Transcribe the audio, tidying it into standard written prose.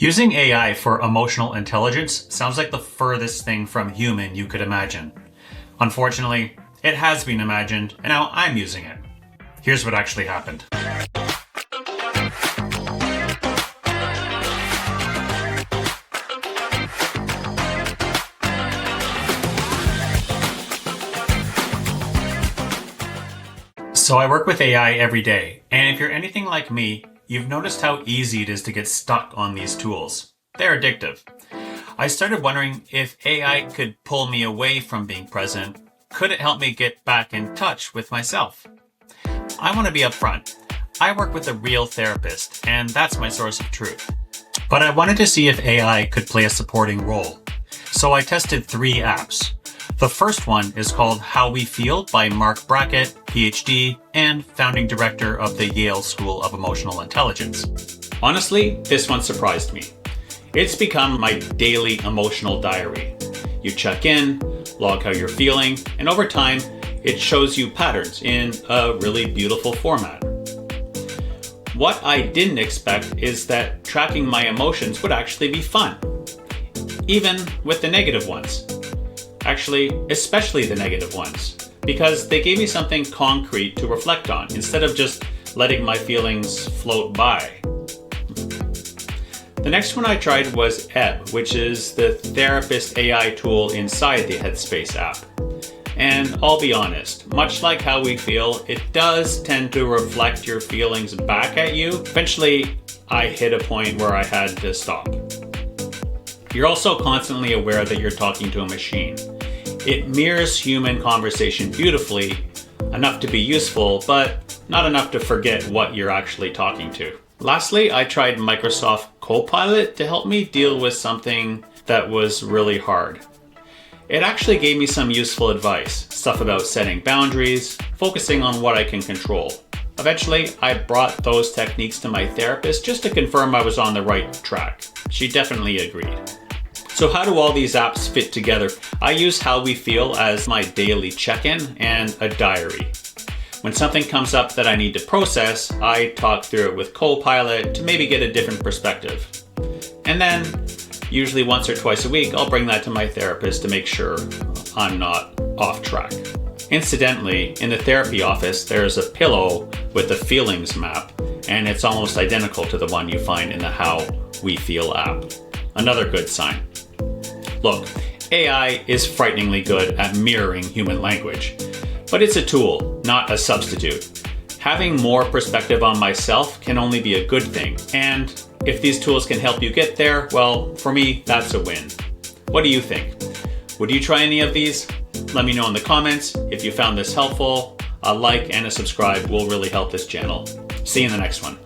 Using AI for emotional intelligence sounds like the furthest thing from human you could imagine. Unfortunately, it has been imagined, and now I'm using it. Here's what actually happened. So I work with AI every day, and if you're anything like me, you've noticed how easy it is to get stuck on these tools. They're addictive. I started wondering if AI could pull me away from being present. Could it help me get back in touch with myself? I want to be upfront. I work with a real therapist, and that's my source of truth. But I wanted to see if AI could play a supporting role. So I tested 3 apps. The first one is called How We Feel by Mark Brackett, PhD, and founding director of the Yale School of Emotional Intelligence. Honestly, this one surprised me. It's become my daily emotional diary. You check in, log how you're feeling, and over time, it shows you patterns in a really beautiful format. What I didn't expect is that tracking my emotions would actually be fun, even with the negative ones. Actually, especially the negative ones, because they gave me something concrete to reflect on instead of just letting my feelings float by. The next one I tried was Ebb, which is the therapist AI tool inside the Headspace app. And I'll be honest, much like How We Feel, it does tend to reflect your feelings back at you. Eventually, I hit a point where I had to stop. You're also constantly aware that you're talking to a machine. It mirrors human conversation beautifully, enough to be useful, but not enough to forget what you're actually talking to. Lastly, I tried Microsoft Copilot to help me deal with something that was really hard. It actually gave me some useful advice, stuff about setting boundaries, focusing on what I can control. Eventually, I brought those techniques to my therapist just to confirm I was on the right track. She definitely agreed. So how do all these apps fit together? I use How We Feel as my daily check-in and a diary. When something comes up that I need to process, I talk through it with Copilot to maybe get a different perspective. And then, usually once or twice a week, I'll bring that to my therapist to make sure I'm not off track. Incidentally, in the therapy office, there's a pillow with a feelings map, and it's almost identical to the one you find in the How We Feel app. Another good sign. Look, AI is frighteningly good at mirroring human language, but it's a tool, not a substitute. Having more perspective on myself can only be a good thing, and if these tools can help you get there, well, for me, that's a win. What do you think? Would you try any of these? Let me know in the comments. If you found this helpful, a like and a subscribe will really help this channel. See you in the next one.